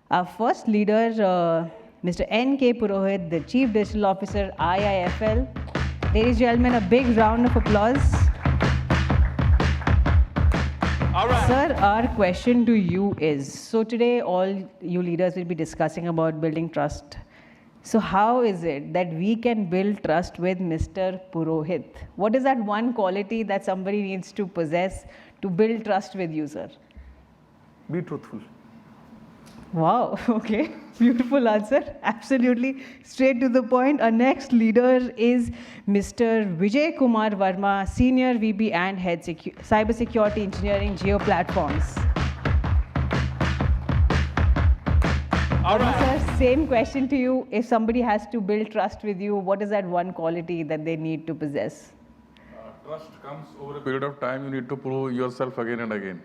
Our first leader, Mr. K Purohit, the Chief Digital Officer, IIFL. Ladies and gentlemen, a big round of applause. All right. Sir, our question to you is, so today all you leaders will be discussing about building trust. So how is it that we can build trust with Mr. Purohit? What is that one quality that somebody needs to possess to build trust with you, sir? Be truthful. Wow, okay, beautiful answer. Absolutely straight to the point. Our next leader is Mr. Vijay Kumar Verma, Senior VP and Head Cybersecurity Engineering Geo Platforms. All right. Sir, same question to you. If somebody has to build trust with you, what is that one quality that they need to possess? Trust comes over a period of time. You need to prove yourself again and again.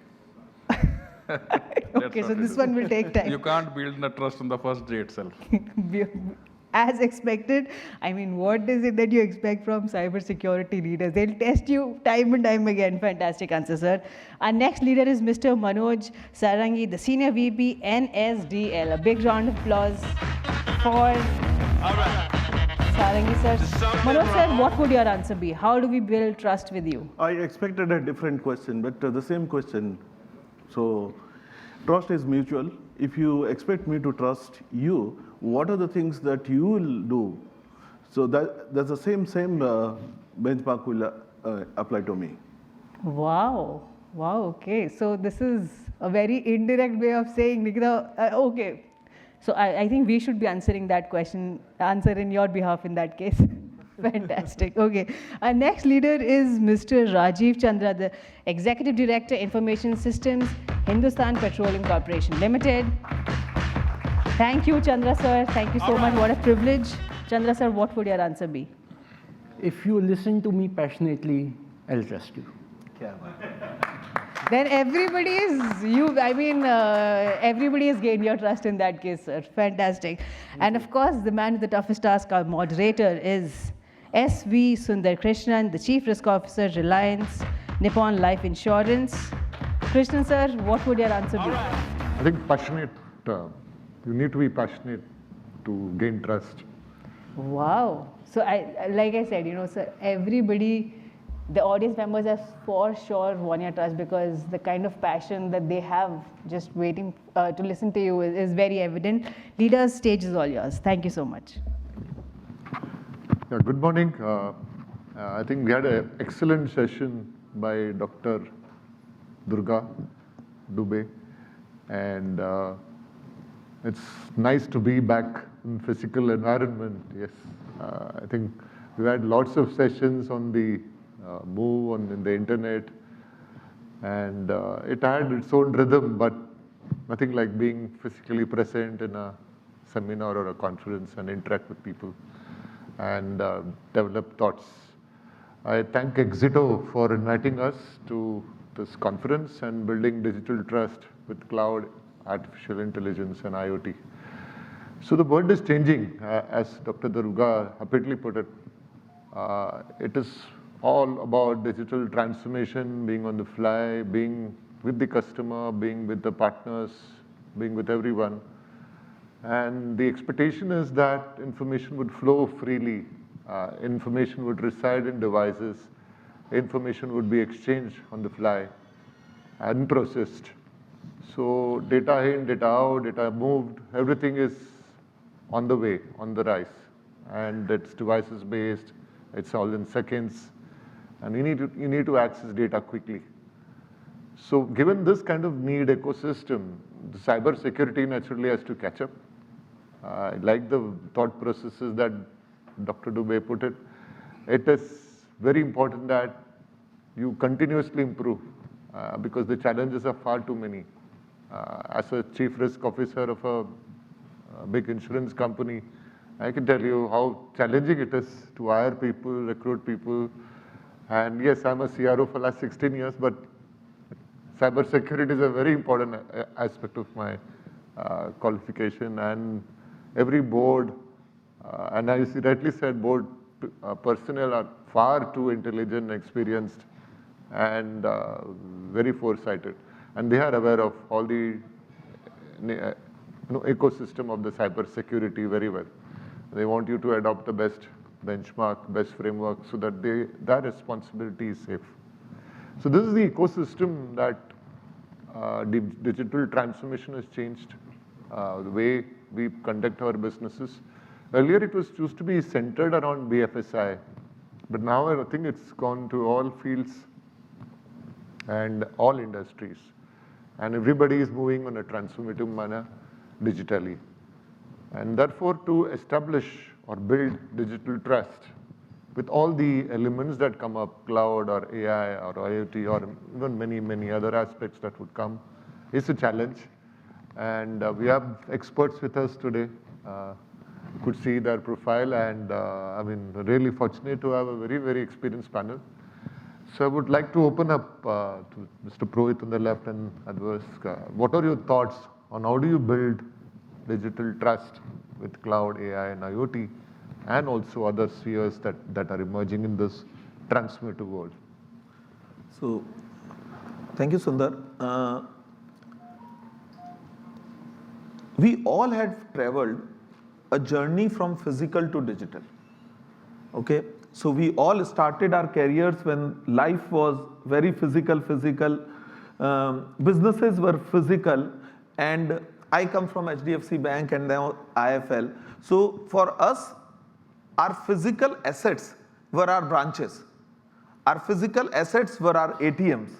Okay, so this one will take time. You can't build the trust on the first day itself. As expected. I mean, what is it that you expect from cybersecurity leaders? They'll test you time and time again. Fantastic answer, sir. Our next leader is Mr. Manoj Sarangi, the Senior VP, NSDL. A big round of applause for Sarangi, sir. Manoj, sir, what would your answer be? How do we build trust with you? I expected a different question, but the same question. So, trust is mutual. If you expect me to trust you, what are the things that you will do? So that's the same benchmark will apply to me. Wow. Wow, okay. So this is a very indirect way of saying, Nikita, okay. So I think we should be answering that question, answer in your behalf in that case. Fantastic. Okay. Our next leader is Mr. Rajiv Chandra, the Executive Director, Information Systems, Hindustan Petroleum Corporation Limited. Thank you, Chandra sir. Thank you so much. What a privilege. Chandra sir, what would your answer be? If you listen to me passionately, I'll trust you. Then everybody is everybody has gained your trust in that case, sir. Fantastic. And of course, the man with the toughest task, our moderator, is SV Sunder Krishnan, the Chief Risk Officer, Reliance, Nippon Life Insurance. Krishnan sir, what would your answer be? I think passionate, you need to be passionate to gain trust. Wow. So like I said, sir, everybody, the audience members have for sure won your trust because the kind of passion that they have just waiting to listen to you is very evident. Leaders, stage is all yours. Thank you so much. Yeah, good morning. I think we had an excellent session by Dr. Durga Dubey, and it's nice to be back in physical environment. Yes, I think we had lots of sessions on the move in the internet, and it had its own rhythm, but nothing like being physically present in a seminar or a conference and interact with people and develop thoughts. I thank 𝐂𝐲𝐻 for inviting us to this conference and building digital trust with cloud, artificial intelligence, and IoT. So the world is changing, as Dr. Durga happily put it. It is all about digital transformation, being on the fly, being with the customer, being with the partners, being with everyone. And the expectation is that information would flow freely, information would reside in devices, information would be exchanged on the fly, unprocessed. So data in, data out, data moved, everything is on the way, on the rise. And it's devices based, it's all in seconds. And you need to access data quickly. So given this kind of need ecosystem, the cyber security naturally has to catch up. I like the thought processes that Dr. Dubey put it. It is very important that you continuously improve because the challenges are far too many. As a chief risk officer of a big insurance company, I can tell you how challenging it is to hire people, recruit people. And yes, I'm a CRO for the last 16 years, but cybersecurity is a very important aspect of my qualification. And every board, and as you rightly said, board personnel are far too intelligent, experienced, and very foresighted. And they are aware of all the ecosystem of the cyber security very well. They want you to adopt the best benchmark, best framework, so that their responsibility is safe. So this is the ecosystem that digital transformation has changed the way we conduct our businesses. Earlier it used to be centered around BFSI, but now I think it's gone to all fields and all industries. And everybody is moving on a transformative manner digitally. And therefore, to establish or build digital trust with all the elements that come up, cloud or AI or IoT or even many, many other aspects that would come, is a challenge. And we have experts with us today. Could see their profile, and I mean, really fortunate to have a very, very experienced panel. So I would like to open up to Mr. Purohit on the left and others. What are your thoughts on how do you build digital trust with cloud, AI, and IoT, and also other spheres that are emerging in this transformative world? So, thank you, Sunder. We all had traveled a journey from physical to digital. Okay, so we all started our careers when life was very physical. Businesses were physical, and I come from HDFC Bank and now IIFL. So for us, our physical assets were our branches. Our physical assets were our ATMs.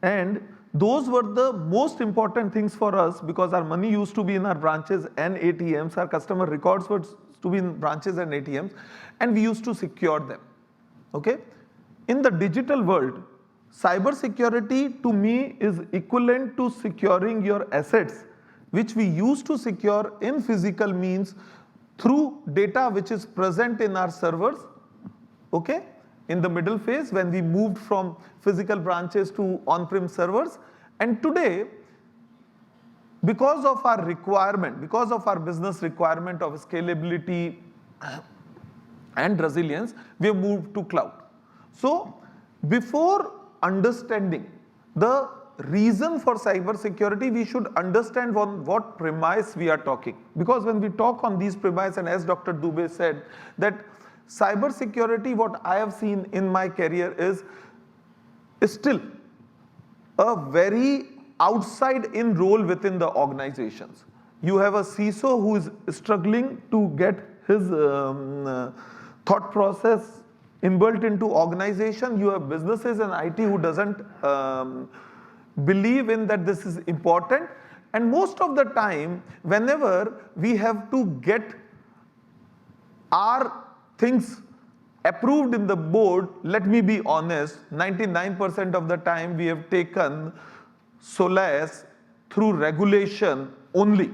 And those were the most important things for us because our money used to be in our branches and ATMs. Our customer records were to be in branches and ATMs, and we used to secure them. Okay? In the digital world, cyber security to me is equivalent to securing your assets, which we used to secure in physical means through data which is present in our servers. Okay? In the middle phase when we moved from physical branches to on-prem servers. And today, because of our requirement, because of our business requirement of scalability and resilience, we have moved to cloud. So before understanding the reason for cyber security, we should understand on what premise we are talking. Because when we talk on these premise, and as Dr. Dubey said, that cyber security, what I have seen in my career is still a very outside-in role within the organizations. You have a CISO who is struggling to get his thought process inbuilt into organization. You have businesses and IT who doesn't believe in that this is important. And most of the time, whenever we have to get our things approved in the board, let me be honest, 99% of the time we have taken solace through regulation only.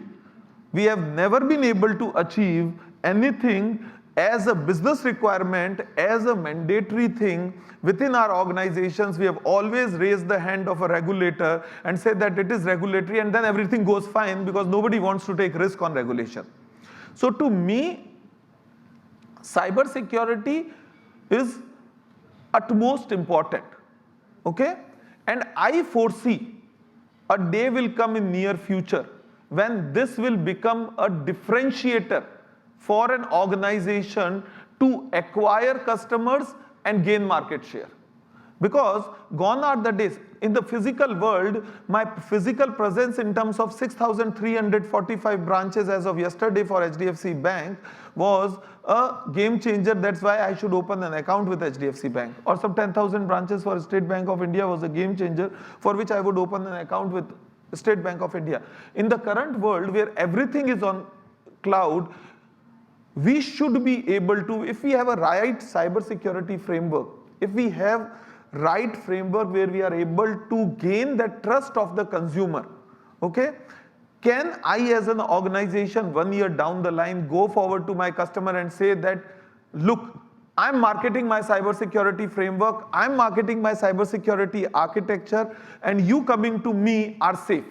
We have never been able to achieve anything as a business requirement, as a mandatory thing within our organizations. We have always raised the hand of a regulator and said that it is regulatory, and then everything goes fine because nobody wants to take risk on regulation. So to me, cyber security is utmost important. Okay? And I foresee a day will come in near future when this will become a differentiator for an organization to acquire customers and gain market share. Because gone are the days. In the physical world, my physical presence in terms of 6,345 branches as of yesterday for HDFC Bank was a game changer. That's why I should open an account with HDFC Bank. Or some 10,000 branches for State Bank of India was a game changer for which I would open an account with State Bank of India. In the current world where everything is on cloud, we should be able to, if we have a right cyber security framework, if we have right framework where we are able to gain the trust of the consumer, okay? Can I as an organization 1 year down the line go forward to my customer and say that, look, I'm marketing my cybersecurity framework, I'm marketing my cybersecurity architecture, and you coming to me are safe.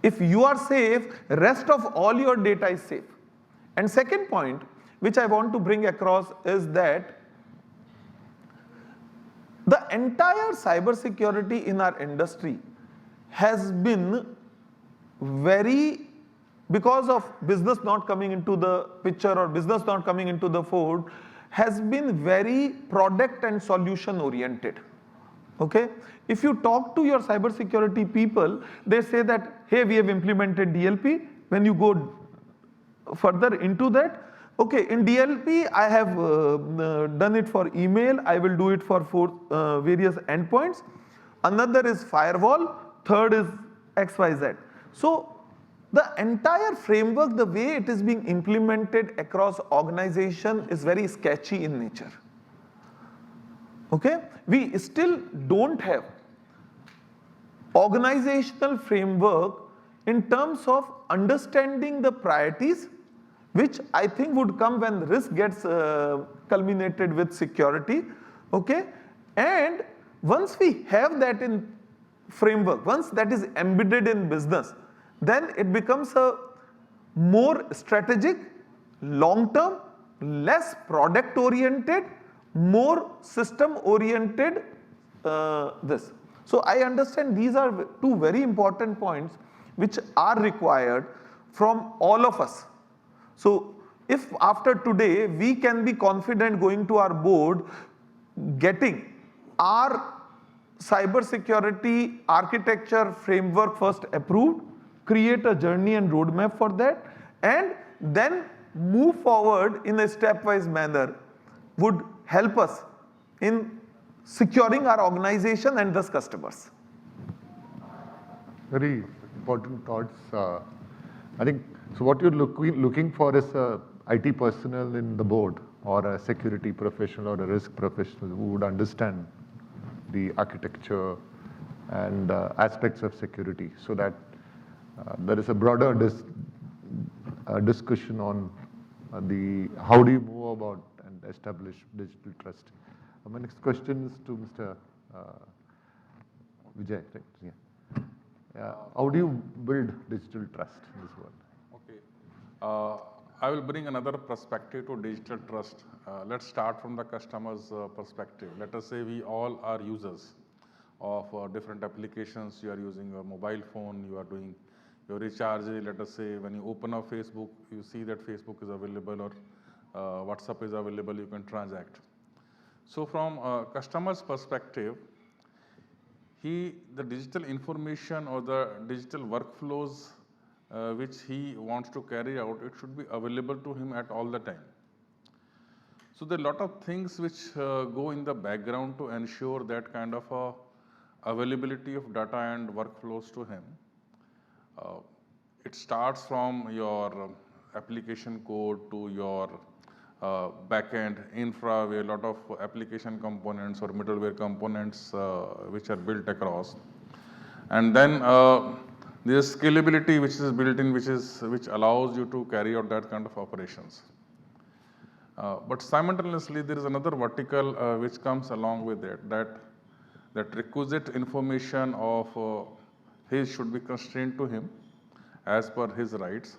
If you are safe, rest of all your data is safe. And second point, which I want to bring across is that the entire cybersecurity in our industry has been because of business not coming into the picture or business not coming into the fold, has been very product and solution oriented. Okay, if you talk to your cybersecurity people, they say that, hey, we have implemented DLP. When you go further into that, okay, in DLP, I have done it for email, I will do it for various endpoints. Another is firewall, third is XYZ. So the entire framework, the way it is being implemented across organization is very sketchy in nature. Okay, we still don't have organizational framework in terms of understanding the priorities, which I think would come when risk gets culminated with security. Okay, and once we have that in framework, once that is embedded in business, then it becomes a more strategic, long-term, less product-oriented, more system-oriented this. So I understand these are two very important points which are required from all of us. So if after today we can be confident going to our board, getting our cybersecurity architecture framework first approved, create a journey and roadmap for that, and then move forward in a stepwise manner would help us in securing our organization and thus customers. Very important thoughts. I think, so what you're looking for is a IT personnel in the board or a security professional or a risk professional who would understand the architecture and aspects of security, so that there is a broader discussion on how do you move about and establish digital trust. My next question is to Mr. Vijay. Right? Yeah. How do you build digital trust in this world? Okay. I will bring another perspective to digital trust. Let's start from the customer's perspective. Let us say we all are users of different applications. You are using your mobile phone, you are doing your recharge. Let us say when you open up Facebook, you see that Facebook is available or WhatsApp is available, you can transact. So from a customer's perspective, the digital information or the digital workflows which he wants to carry out, it should be available to him at all the time. So there are a lot of things which go in the background to ensure that kind of availability of data and workflows to him. It starts from your application code to your backend infra, where a lot of application components or middleware components which are built across. And then there's scalability which is built in, which allows you to carry out that kind of operations. But simultaneously, there is another vertical which comes along with it, that requisite information of his should be constrained to him as per his rights.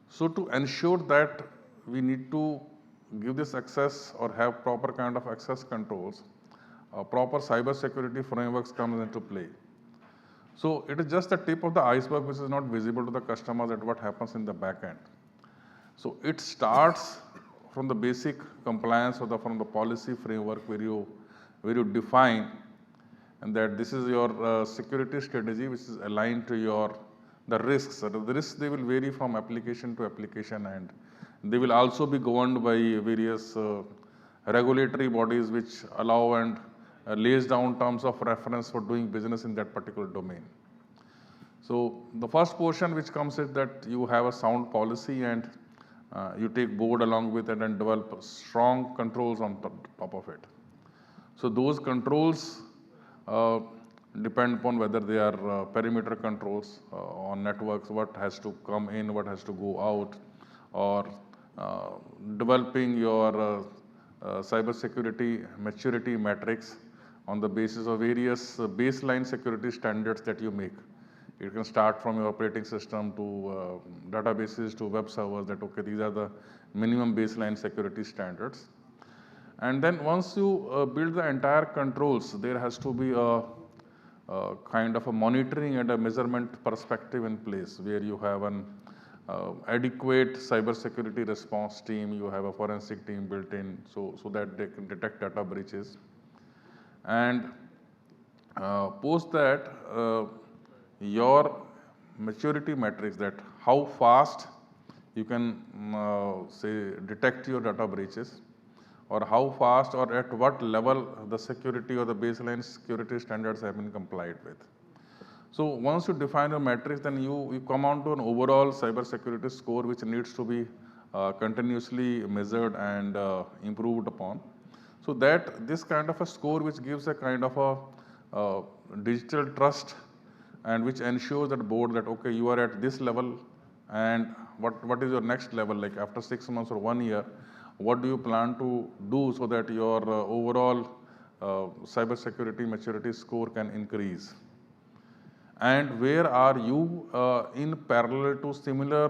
So to ensure that, we need to give this access or have proper kind of access controls, proper cyber security frameworks comes into play. So it is just the tip of the iceberg which is not visible to the customers at what happens in the back end. So it starts from the basic compliance or from the policy framework where you define and that this is your security strategy which is aligned to the risks. The risks, they will vary from application to application, and they will also be governed by various regulatory bodies which allow and lays down terms of reference for doing business in that particular domain. So the first portion which comes is that you have a sound policy and you take board along with it and develop strong controls on top of it. So those controls depend upon whether they are perimeter controls on networks, what has to come in, what has to go out, or developing your cybersecurity maturity metrics on the basis of various baseline security standards that you make. It can start from your operating system to databases to web servers, that okay, these are the minimum baseline security standards. And then once you build the entire controls, there has to be a kind of a monitoring and a measurement perspective in place, where you have an adequate cybersecurity response team, you have a forensic team built in, so that they can detect data breaches. And post that, your maturity metrics, that how fast you can say detect your data breaches, or how fast or at what level the security or the baseline security standards have been complied with. So once you define your metrics, then you come on to an overall cybersecurity score which needs to be continuously measured and improved upon. So that this kind of a score which gives a kind of a digital trust, and which ensures that board that, okay, you are at this level, and what is your next level, like after 6 months or 1 year, what do you plan to do so that your overall cybersecurity maturity score can increase? And where are you in parallel to similar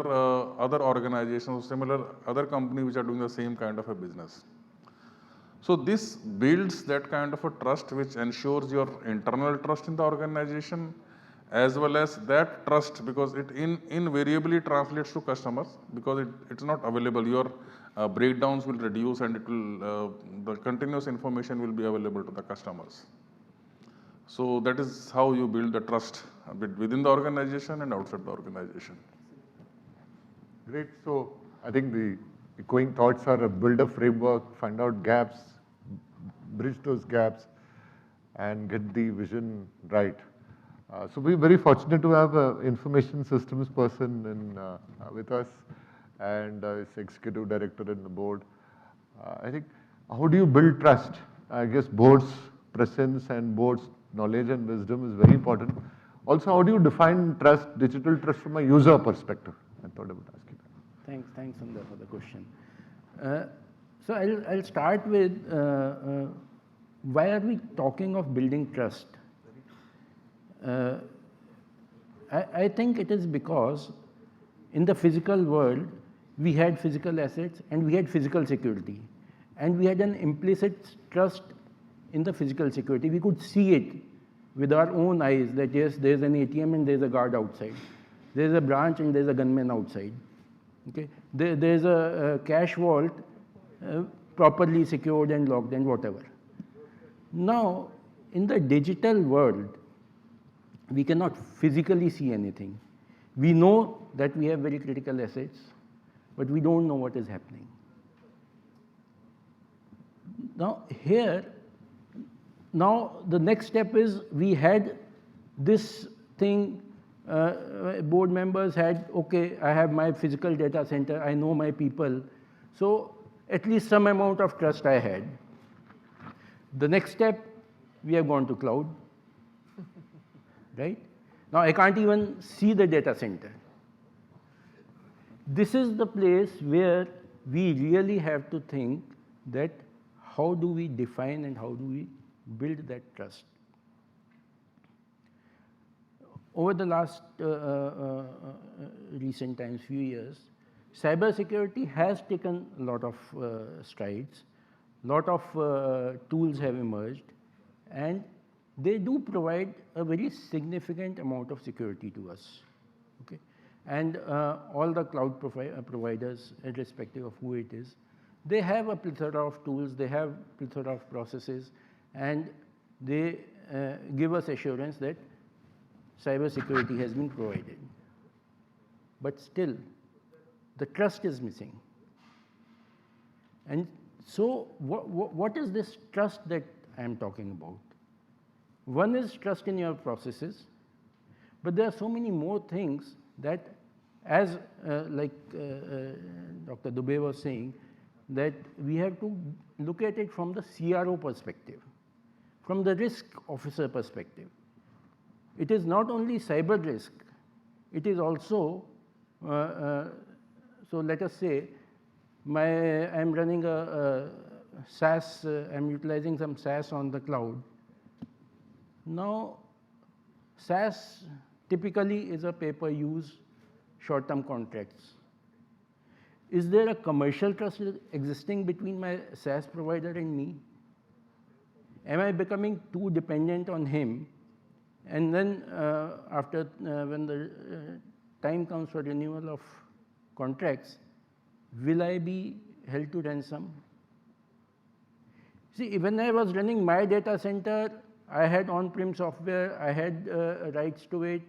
other organizations, similar other companies which are doing the same kind of a business? So this builds that kind of a trust which ensures your internal trust in the organization, as well as that trust, because it invariably translates to customers, because it's not available. Your breakdowns will reduce, and it will the continuous information will be available to the customers. So that is how you build the trust within the organization and outside the organization. Great. So I think the echoing thoughts are build a framework, find out gaps, bridge those gaps, and get the vision right. So we're very fortunate to have an information systems person with us, and is executive director in the board. I think, how do you build trust? I guess board's presence and board's knowledge and wisdom is very important. Also, how do you define trust, digital trust from a user perspective? I thought I would ask you that. Thanks, Sunder, for the question. So I'll start with why are we talking of building trust? I think it is because in the physical world, we had physical assets and we had physical security. And we had an implicit trust in the physical security. We could see it with our own eyes that yes, there's an ATM and there's a guard outside. There's a branch and there's a gunman outside. Okay? There's a cash vault properly secured and locked and whatever. Now, in the digital world, we cannot physically see anything. We know that we have very critical assets, but we don't know what is happening. Now the next step is we had this thing, board members had, okay, I have my physical data center, I know my people, so at least some amount of trust I had. The next step, we have gone to cloud, right? Now I can't even see the data center. This is the place where we really have to think that how do we define and how do we build that trust. Over the last recent times, few years, cybersecurity has taken a lot of strides. A lot of tools have emerged, and they do provide a very significant amount of security to us. Okay? And all the cloud providers, irrespective of who it is, they have a plethora of tools, they have a plethora of processes, and they give us assurance that cybersecurity has been provided. But still, the trust is missing. And so what is this trust that I am talking about? One is trust in your processes, but there are so many more things that, as like Dr. Dubey was saying, that we have to look at it from the CRO perspective, from the risk officer perspective. It is not only cyber risk, it is also, so let us say, I'm running a SaaS, I'm utilizing some SaaS on the cloud. Now, SaaS typically is a pay-per-use short-term contracts. Is there a commercial trust existing between my SaaS provider and me? Am I becoming too dependent on him And then after, when the time comes for renewal of contracts, will I be held to ransom? See, when I was running my data center, I had on-prem software, I had rights to it.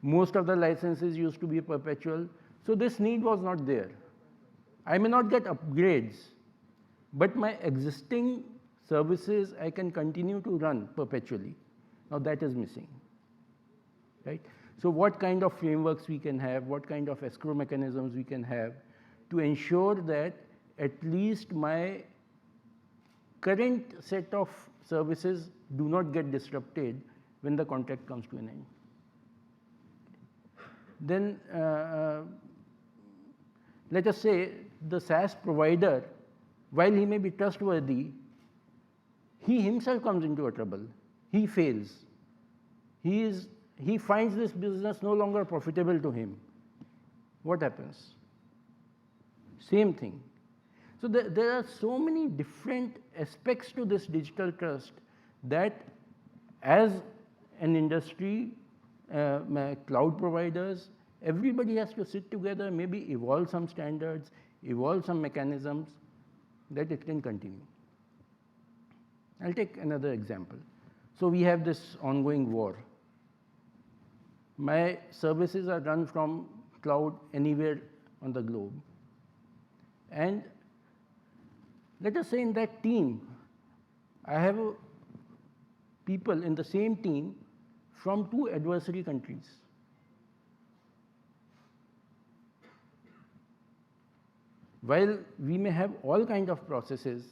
Most of the licenses used to be perpetual. So this need was not there. I may not get upgrades, but my existing services I can continue to run perpetually. Now that is missing, right? So what kind of frameworks we can have, what kind of escrow mechanisms we can have to ensure that at least my current set of services do not get disrupted when the contract comes to an end. Then let us say the SaaS provider, while he may be trustworthy, he himself comes into a trouble. He fails. He finds this business no longer profitable to him. What happens? Same thing. So there are so many different aspects to this digital trust that as an industry, cloud providers, everybody has to sit together, maybe evolve some standards, evolve some mechanisms that it can continue. I'll take another example. So we have this ongoing war. My services are run from cloud anywhere on the globe. And let us say in that team, I have people in the same team from 2 adversary countries. While we may have all kinds of processes,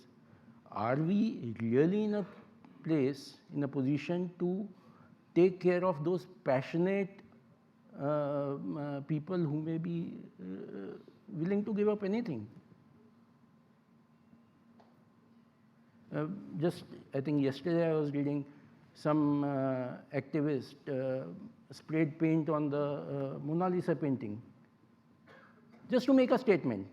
are we really in a place, in a position to take care of those passionate people who may be willing to give up anything? Just, I think yesterday I was reading some activist sprayed paint on the Mona Lisa painting just to make a statement.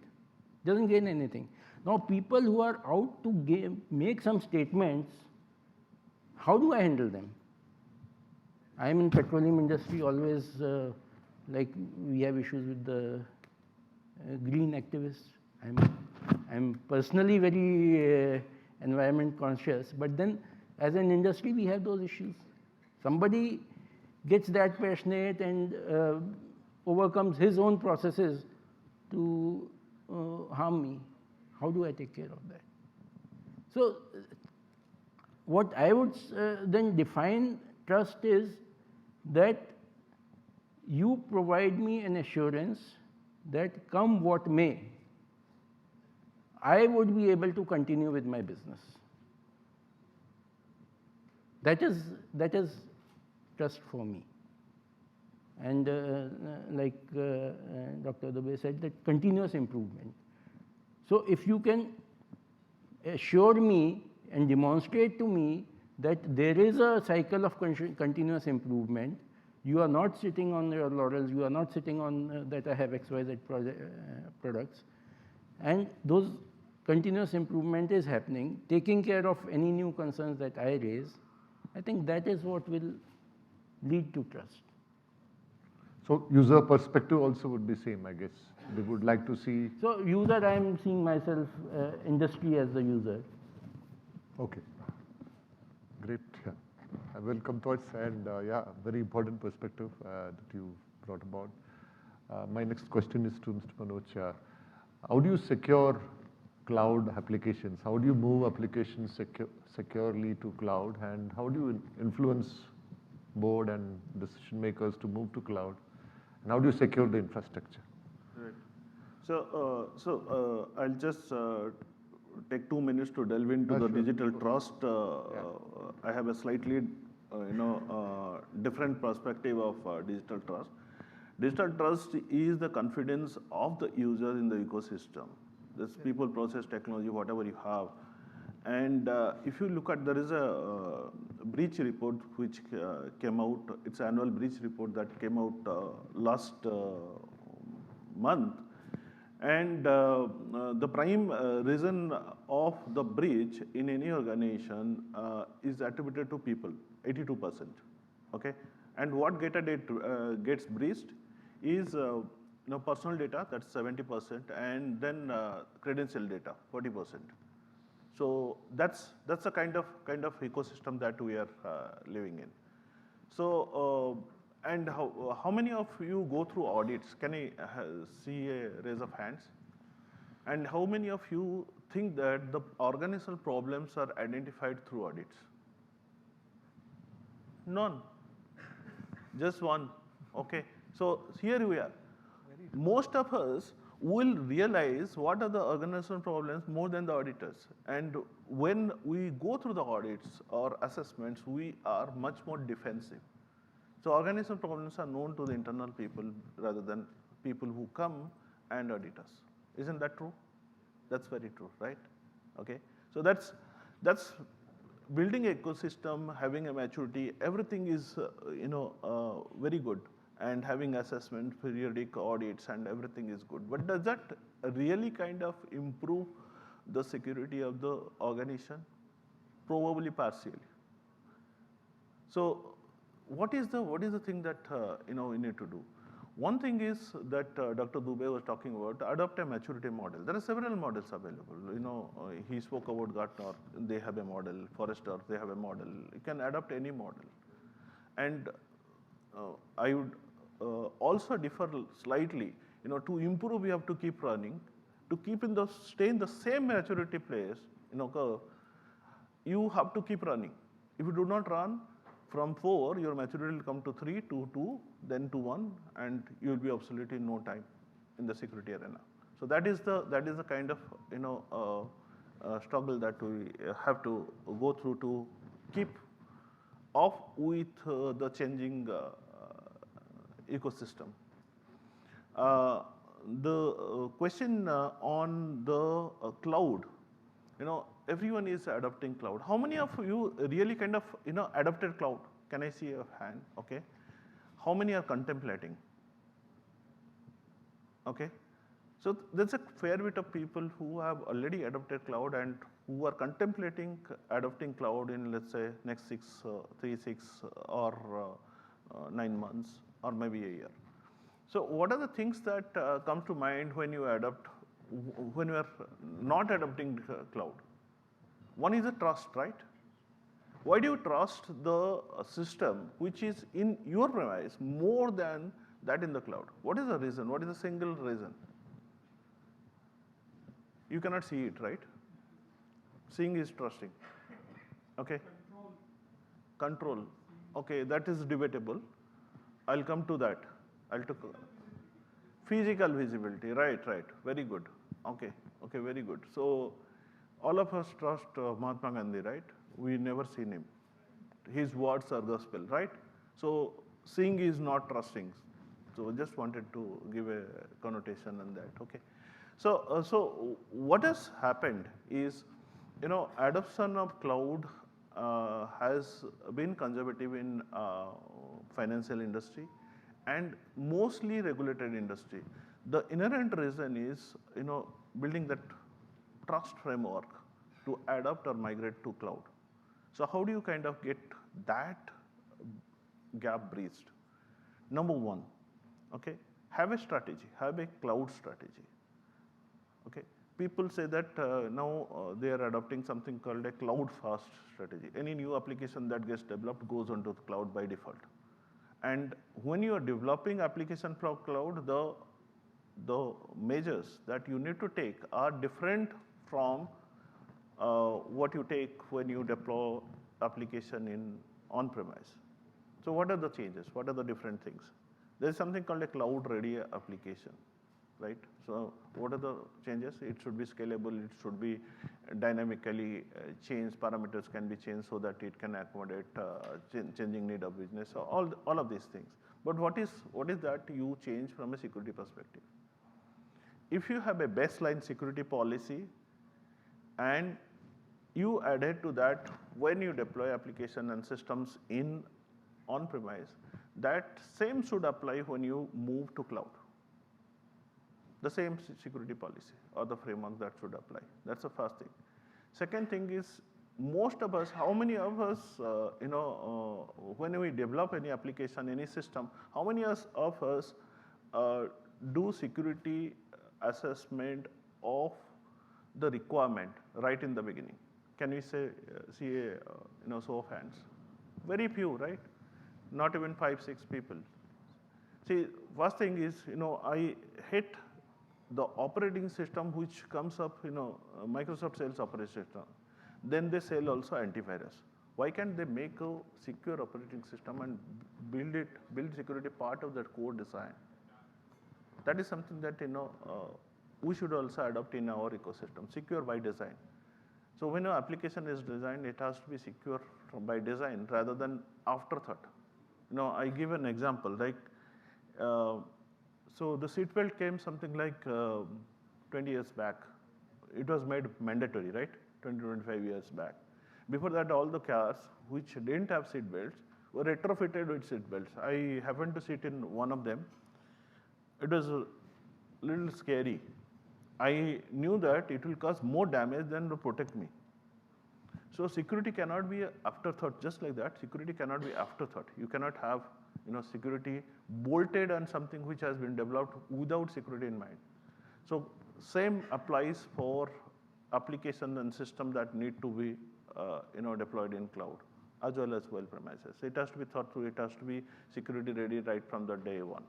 Doesn't gain anything. Now people who are out to make some statements, how do I handle them? I'm in petroleum industry, always like we have issues with the green activists. I'm personally very environment conscious, but then as an industry we have those issues. Somebody gets that passionate and overcomes his own processes to harm me. How do I take care of that? So what I would then define trust is that you provide me an assurance that come what may, I would be able to continue with my business. That is trust for me. And like Dr. Dubey said, that continuous improvement. So if you can assure me and demonstrate to me that there is a cycle of continuous improvement, you are not sitting on your laurels, you are not sitting on that I have XYZ products, and those continuous improvement is happening, taking care of any new concerns that I raise, I think that is what will lead to trust. So user perspective also would be same, I guess. They would like to see. So user, I am seeing myself, industry as the user. Okay, great. Yeah. I will come towards, and yeah, very important perspective that you brought about. My next question is to Mr. Manoj. How do you secure cloud applications? How do you move applications securely to cloud? And how do you influence board and decision makers to move to cloud? And how do you secure the infrastructure? Right. So I'll just take 2 minutes to delve into the digital trust. I have a slightly, different perspective of digital trust. Digital trust is the confidence of the user in the ecosystem. This people, process, technology, whatever you have. And if you look at, there is a breach report which came out, it's an annual breach report that came out last month. And the prime reason of the breach in any organization is attributed to people, 82%. okay? And what gets breached is personal data, that's 70%, and then credential data, 40%. So that's the kind of ecosystem that we are living in. So and how many of you go through audits? Can I see a raise of hands? And how many of you think that the organizational problems are identified through audits? None. Just one. Okay. So here we are. Most of us will realize what are the organizational problems more than the auditors. And when we go through the audits or assessments, we are much more defensive. So organizational problems are known to the internal people rather than people who come and audit us. Isn't that true? That's very true, right? Okay. So that's building an ecosystem, having a maturity, everything is very good, and having assessment, periodic audits, and everything is good. But does that really kind of improve the security of the organization? Probably partially. So what is the thing that we need to do? One thing is that Dr. Dubey was talking about, adopt a maturity model. There are several models available. He spoke about Gartner, they have a model. Forrester, they have a model. You can adopt any model. And I would also differ slightly. To improve, we have to keep running. To stay in the same maturity place, curve, you have to keep running. If you do not run, from 4, your maturity will come to 3, to 2, then to 1, and you will be obsolete in no time in the security arena. So that is the kind of struggle that we have to go through to keep up with the changing ecosystem. The question on the cloud. Everyone is adopting cloud. How many of you really kind of, adopted cloud? Can I see your hand? Okay. How many are contemplating? Okay. So there's a fair bit of people who have already adopted cloud and who are contemplating adopting cloud in, let's say, next 3, 6, or 9 months, or maybe a year. So what are the things that come to mind when you are not adopting cloud? One is the trust, right? Why do you trust the system which is in your premise more than that in the cloud? What is the reason? What is the single reason? You cannot see it, right? Seeing is trusting. Okay. Control. Okay, that is debatable. I'll come to that. Physical visibility, right. Very good. Okay, very good. So all of us trust Mahatma Gandhi, right? We never seen him. His words are gospel, right? So seeing is not trusting. So just wanted to give a connotation on that. Okay. So what has happened is, adoption of cloud has been conservative in financial industry and mostly regulated industry. The inherent reason is, building that trust framework to adopt or migrate to cloud. So how do you kind of get that gap breached? Number one, okay, have a strategy, have a cloud strategy. Okay, people say that now they are adopting something called a cloud first strategy. Any new application that gets developed goes onto the cloud by default. And when you are developing application for cloud, the measures that you need to take are different from what you take when you deploy application in on-premise. So what are the changes? What are the different things? There is something called a cloud-ready application, right? So what are the changes? It should be scalable. It should be dynamically changed. Parameters can be changed so that it can accommodate changing need of business. So all of these things. But what is that you change from a security perspective? If you have a baseline security policy and you added to that when you deploy application and systems in on-premise, that same should apply when you move to cloud. The same security policy or the framework that should apply. That's the first thing. Second thing is most of us, how many of us, when we develop any application, any system, how many of us do security assessment of the requirement right in the beginning? Can we say, see a show of hands? Very few, right? Not even 5, 6 people. See, first thing is, I hate the operating system which comes up, Microsoft sells operating system. Then they sell also antivirus. Why can't they make a secure operating system and build security part of their core design? That is something that, we should also adopt in our ecosystem, secure by design. So when an application is designed, it has to be secure by design rather than afterthought. I give an example, like, so the seatbelt came something like 20 years back. It was made mandatory, right? 20, 25 years back. Before that, all the cars which didn't have seat belts were retrofitted with seat belts. I happened to sit in one of them. It was a little scary. I knew that it will cause more damage than to protect me. So security cannot be an afterthought. Just like that, security cannot be afterthought. You cannot have security bolted on something which has been developed without security in mind. So same applies for application and system that need to be deployed in cloud as well as premises. It has to be thought through. It has to be security ready right from the day one.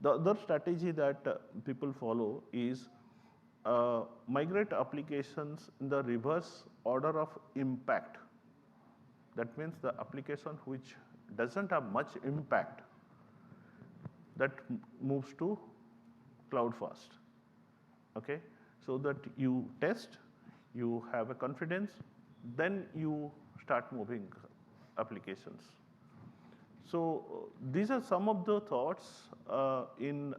The other strategy that people follow is migrate applications in the reverse order of impact. That means the application which doesn't have much impact, that moves to cloud first. Okay, so that you test, you have a confidence, then you start moving applications. So these are some of the thoughts in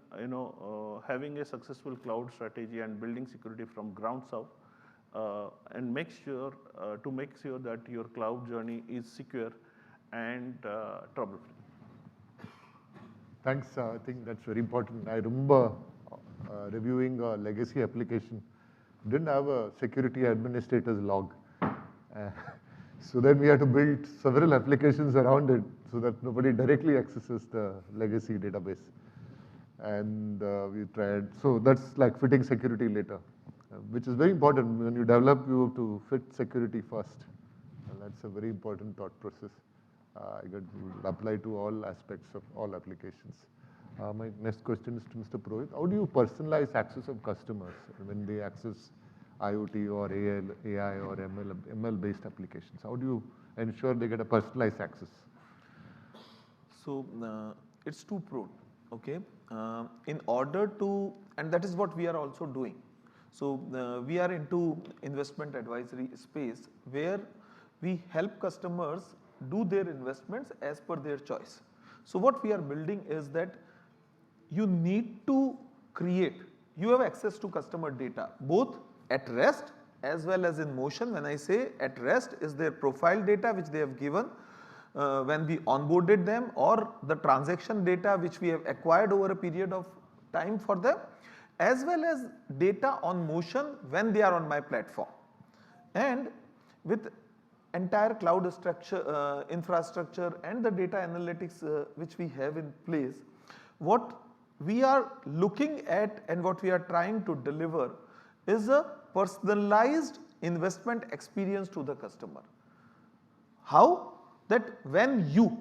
having a successful cloud strategy and building security from grounds up, and make sure that your cloud journey is secure and trouble-free. Thanks. I think that's very important. I remember reviewing a legacy application. Didn't have a security administrator's log. So then we had to build several applications around it so that nobody directly accesses the legacy database. And we tried, so that's like fitting security later, which is very important. When you develop, you have to fit security first. And that's a very important thought process. I got to apply to all aspects of all applications. My next question is to Mr. Purohit. How do you personalize access of customers when they access IoT or AI or ML-based applications? How do you ensure they get a personalized access? So it's two-pronged, okay? In order to, and that is what we are also doing. So we are into investment advisory space where we help customers do their investments as per their choice. So what we are building is that you need to create, you have access to customer data, both at rest as well as in motion. When I say at rest, is their profile data which they have given when we onboarded them, or the transaction data which we have acquired over a period of time for them, as well as data on motion when they are on my platform. And with entire cloud structure, infrastructure and the data analytics which we have in place, what we are looking at and what we are trying to deliver is a personalized investment experience to the customer. How? That when you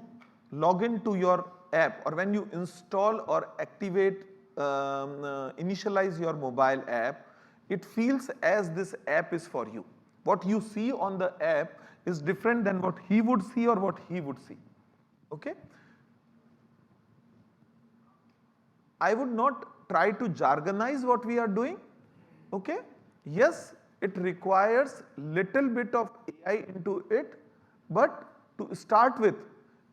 log into your app or when you install or activate, initialize your mobile app, it feels as this app is for you. What you see on the app is different than what he would see or what he would see, okay? I would not try to jargonize what we are doing, okay? Yes, it requires little bit of AI into it, but to start with,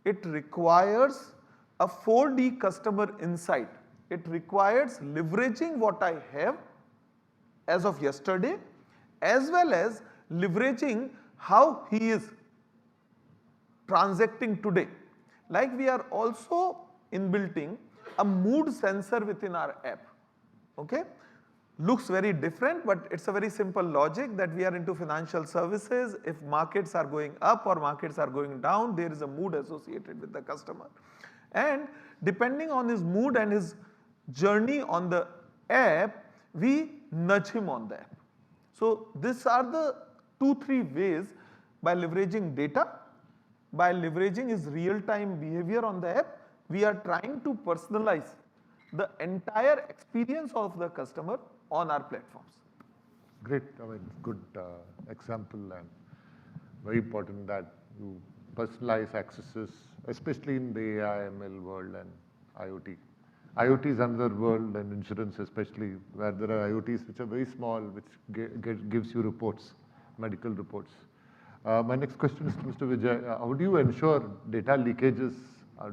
it requires a 4D customer insight. It requires leveraging what I have as of yesterday, as well as leveraging how he is transacting today. Like we are also inbuilting a mood sensor within our app, okay? looks very different, but it's a very simple logic that we are into financial services. If markets are going up or markets are going down, there is a mood associated with the customer. And depending on his mood and his journey on the app, we nudge him on the app. So these are the 2-3 ways by leveraging data, by leveraging his real-time behavior on the app, we are trying to personalize the entire experience of the customer on our platforms. Great, I mean, good example, and very important that you personalize accesses, especially in the AI, ML world and IoT. IoT is another world, and insurance especially, where there are IoTs which are very small, which gives you reports, medical reports. My next question is to Mr. Vijay. How do you ensure data leakages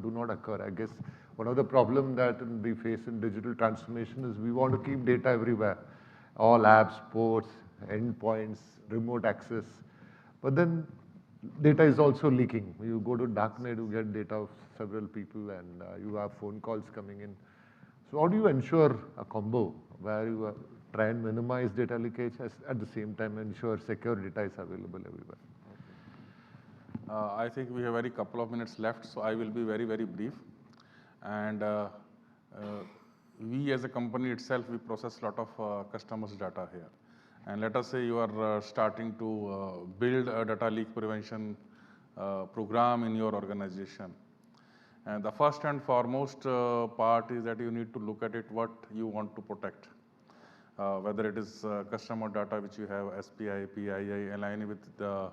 do not occur? I guess one of the problems that we face in digital transformation is we want to keep data everywhere. All apps, ports, endpoints, remote access. But then data is also leaking. You go to darknet, you get data of several people, and you have phone calls coming in. So how do you ensure a combo where you try and minimize data leakage at the same time ensure secure data is available everywhere? I think we have very couple of minutes left, so I will be very, very brief. And we as a company itself, we process a lot of customers' data here. And let us say you are starting to build a data leak prevention program in your organization. And the first and foremost part is that you need to look at it what you want to protect. Whether it is customer data which you have SPI, PII aligned with the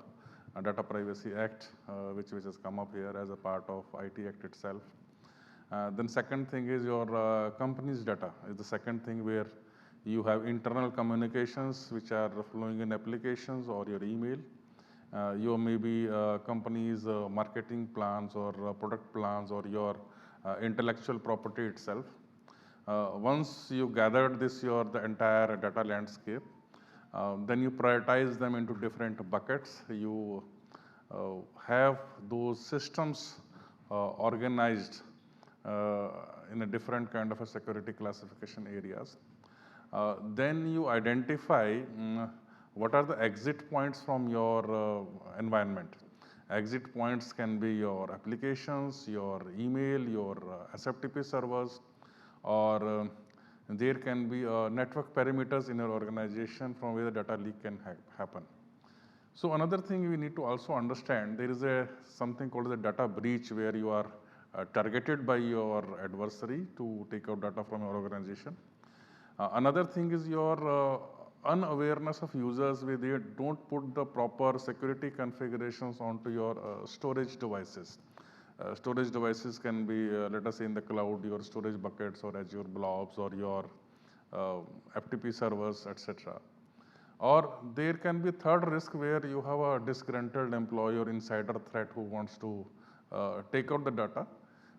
Data Privacy Act, which has come up here as a part of IT Act itself. Then second thing is your company's data is the second thing, where you have internal communications which are flowing in applications or your email. Your maybe company's marketing plans or product plans or your intellectual property itself. Once you gathered this, the entire data landscape, then you prioritize them into different buckets. You have those systems organized in a different kind of a security classification areas. Then you identify what are the exit points from your environment. Exit points can be your applications, your email, your SFTP servers, or there can be network perimeters in your organization from where the data leak can happen. So another thing we need to also understand, there is something called the data breach, where you are targeted by your adversary to take out data from your organization. Another thing is your unawareness of users, where they don't put the proper security configurations onto your storage devices. Storage devices can be, let us say in the cloud, your storage buckets or Azure blobs or your FTP servers, etc. Or there can be third risk, where you have a disgruntled employee or insider threat who wants to take out the data,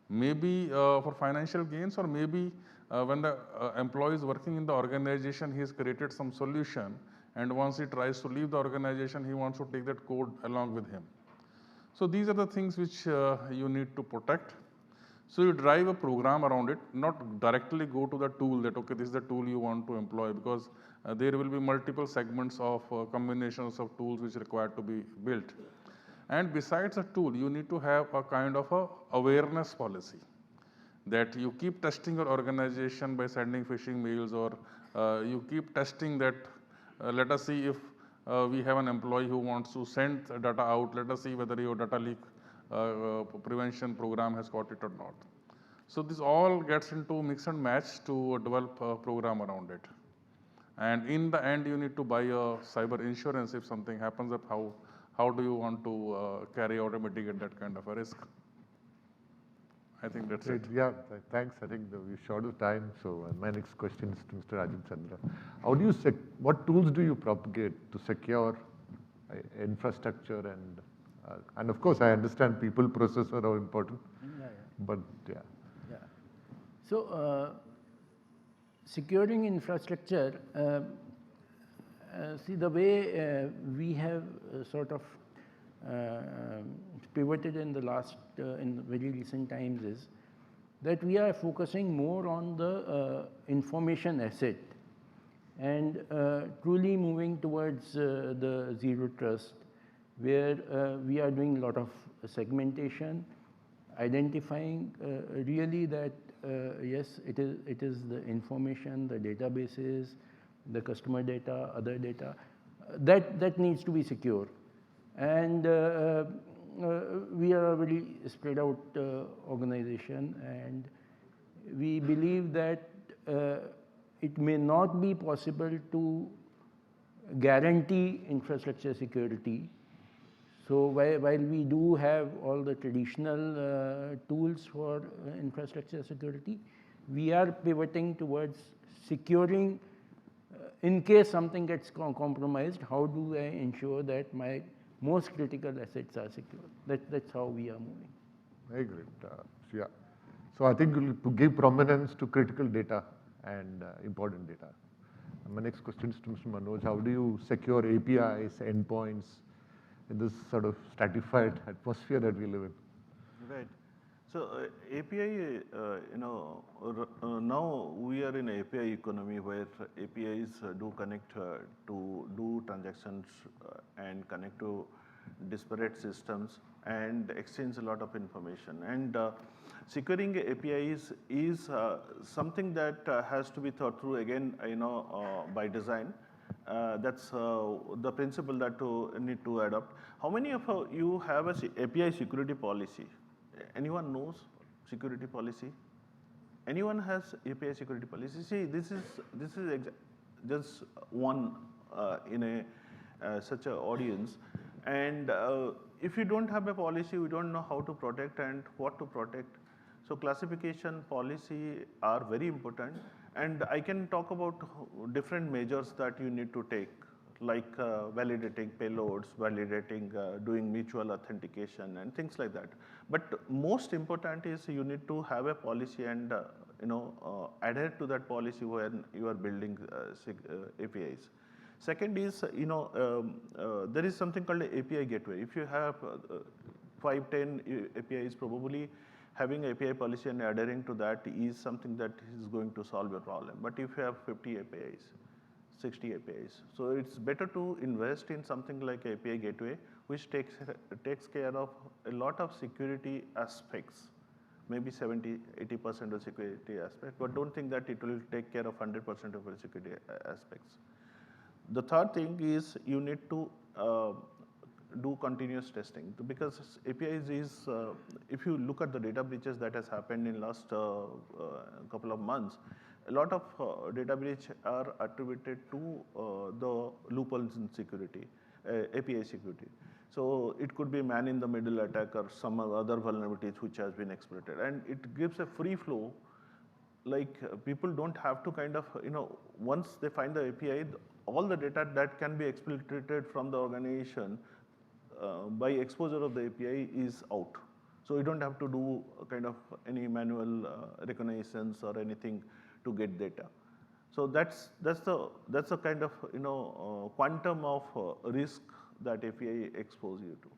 maybe for financial gains, or maybe when the employee is working in the organization, he has created some solution, and once he tries to leave the organization, he wants to take that code along with him. So these are the things which you need to protect. So you drive a program around it, not directly go to the tool that, okay, this is the tool you want to employ, because there will be multiple segments of combinations of tools which are required to be built. And besides a tool, you need to have a kind of a awareness policy, that you keep testing your organization by sending phishing mails, or you keep testing that, let us see if we have an employee who wants to send data out, let us see whether your data leak prevention program has got it or not. So this all gets into mix and match to develop a program around it. And in the end, you need to buy a cyber insurance if something happens up. How do you want to carry out or mitigate that kind of a risk? I think that's it. Yeah, thanks. I think we're short of time. So my next question is to Mr. Rajiv Chandra. How do you what tools do you propagate to secure infrastructure and of course I understand people, process are all important. But yeah. So securing infrastructure. See, the way we have sort of pivoted in the last, in very recent times is that we are focusing more on the information asset and truly moving towards the zero trust, where we are doing a lot of segmentation, identifying really that yes, it is the information, the databases, the customer data, other data, that needs to be secure. And we are a very spread out organization, and we believe that it may not be possible to guarantee infrastructure security. So while we do have all the traditional tools for infrastructure security, we are pivoting towards securing, in case something gets compromised, how do I ensure that my most critical assets are secure? That's how we are moving. Very great. Yeah. So I think to give prominence to critical data and important data. And my next question is to Mr. Manoj. How do you secure APIs, endpoints in this sort of stratified atmosphere that we live in? Right. So API, now we are in API economy where APIs do connect to do transactions and connect to disparate systems and exchange a lot of information. And securing APIs is something that has to be thought through again, by design. That's the principle that you need to adopt. How many of you have a API security policy? Anyone knows security policy? Anyone has API security policy? See, this is just one in such an audience. And if you don't have a policy, we don't know how to protect and what to protect. So classification policy are very important. And I can talk about different measures that you need to take, like validating payloads, validating, doing mutual authentication and things like that. But most important is you need to have a policy and adhere to that policy when you are building APIs. Second is, there is something called an API gateway. If you have 5, 10 APIs, probably having API policy and adhering to that is something that is going to solve your problem. But if you have 50 APIs, 60 APIs, so it's better to invest in something like API gateway, which takes care of a lot of security aspects, maybe 70–80% of security aspects, but don't think that it will take care of 100% of the security aspects. The third thing is you need to do continuous testing, because APIs is, if you look at the data breaches that has happened in last couple of months, a lot of data breach are attributed to the loopholes in security, API security. So it could be man-in-the-middle attack or some other vulnerabilities which has been exploited, and it gives a free flow. Like people don't have to kind of, once they find the API, all the data that can be exploited from the organization by exposure of the API is out. So you don't have to do kind of any manual reconnaissance or anything to get data. So that's the kind of quantum of risk that API expose you to.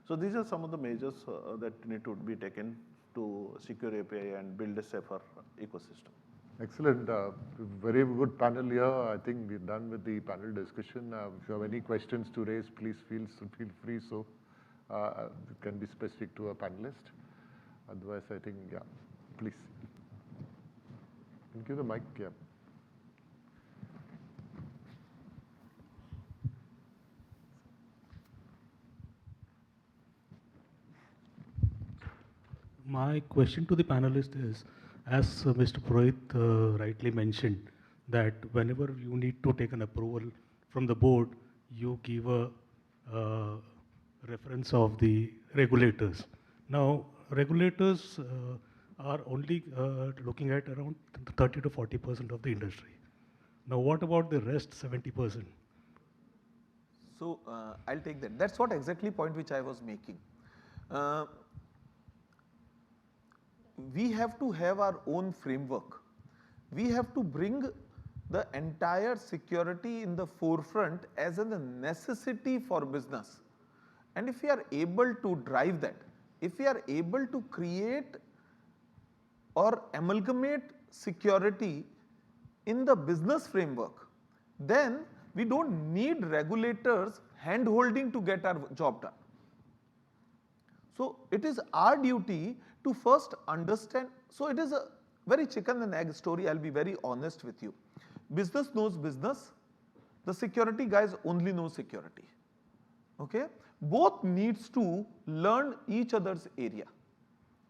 So these are some of the measures that need to be taken to secure API and build a safer ecosystem. Excellent. Very good panel here. I think we're done with the panel discussion. If you have any questions to raise, please feel free. So it can be specific to a panelist. Otherwise, I think, yeah, please. Can you give the mic? Yeah. My question to the panelist is, as Mr. Purohit rightly mentioned, that whenever you need to take an approval from the board, you give a reference of the regulators. Now, regulators are only looking at around 30 to 40% of the industry. Now, what about the rest 70%? So I'll take that. That's what exactly point which I was making. We have to have our own framework. We have to bring the entire security in the forefront as a necessity for business. And if we are able to drive that, if we are able to create or amalgamate security in the business framework, then we don't need regulators hand-holding to get our job done. So it is our duty to first understand. So it is a very chicken and egg story, I'll be very honest with you. Business knows business, the security guys only know security. Okay? Both needs to learn each other's area.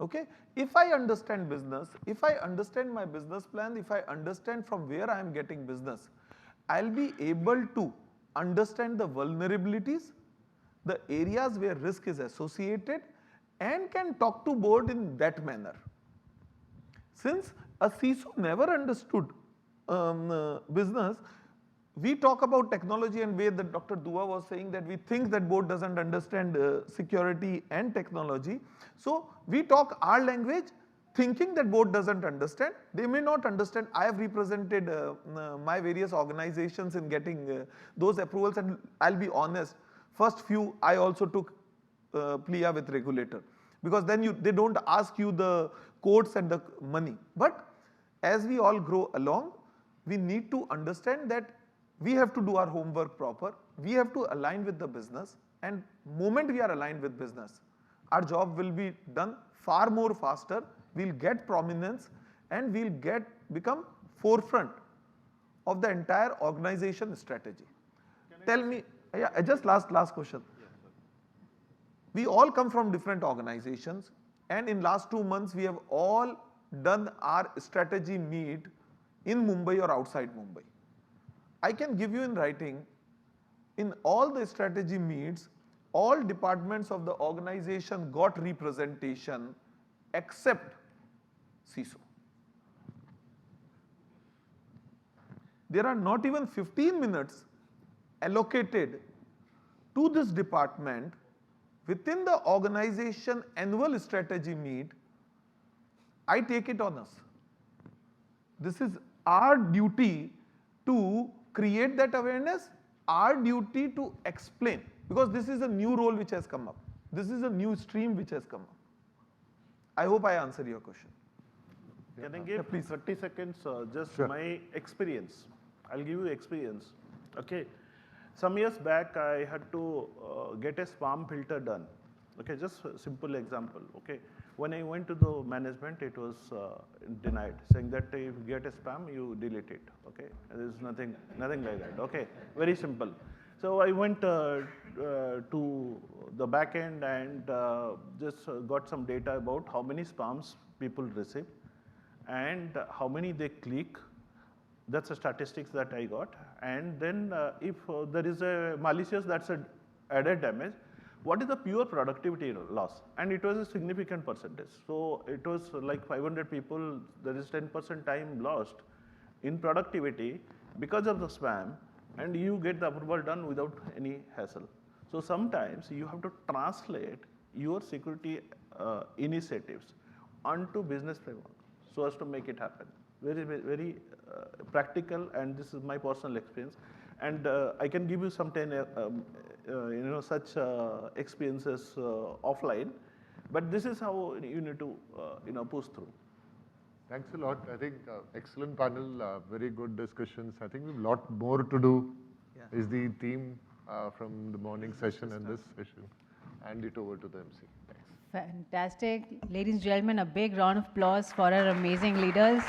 Okay? If I understand business, if I understand my business plan, if I understand from where I am getting business, I'll be able to understand the vulnerabilities, the areas where risk is associated, and can talk to board in that manner. Since a CISO never understood business, we talk about technology and way that Dr. Dua was saying that we think that board doesn't understand security and technology. So we talk our language thinking that board doesn't understand. They may not understand. I have represented my various organizations in getting those approvals, and I'll be honest, first few I also took PLIA with regulator, because then they don't ask you the codes and the money. But as we all grow along, we need to understand that we have to do our homework proper, we have to align with the business, and moment we are aligned with business, our job will be done far more faster, we'll get prominence, and we'll become forefront of the entire organization strategy. Tell me, yeah, just last question. We all come from different organizations, and in last 2 months we have all done our strategy meet in Mumbai or outside Mumbai. I can give you in writing, in all the strategy meets, all departments of the organization got representation except CISO. There are not even 15 minutes allocated to this department within the organization annual strategy meet. I take it on us. This is our duty to create that awareness, our duty to explain, because this is a new role which has come up. This is a new stream which has come up. I hope I answered your question. Can I give please. 30 seconds, just Sure. my experience. I'll give you experience. Okay. Some years back, I had to get a spam filter done. Okay, just a simple example. Okay, when I went to the management, it was denied, saying that if you get a spam, you delete it. Okay, there is nothing like that. Okay, very simple. So I went to the back end and just got some data about how many spams people receive and how many they click. That's the statistics that I got. And then if there is a malicious, that's an added damage. What is the pure productivity loss? And it was a significant percentage. So it was like 500 people, there is 10% time lost in productivity because of the spam, and you get the approval done without any hassle. So sometimes you have to translate your security initiatives onto business framework so as to make it happen. Very practical, and this is my personal experience. And I can give you some such experiences offline, but this is how you need to push through. Thanks a lot. I think excellent panel, very good discussions. I think we have a lot more to do, is the theme from the morning session and this session. Hand it over to the MC. Thanks. Fantastic. Ladies and gentlemen, a big round of applause for our amazing leaders.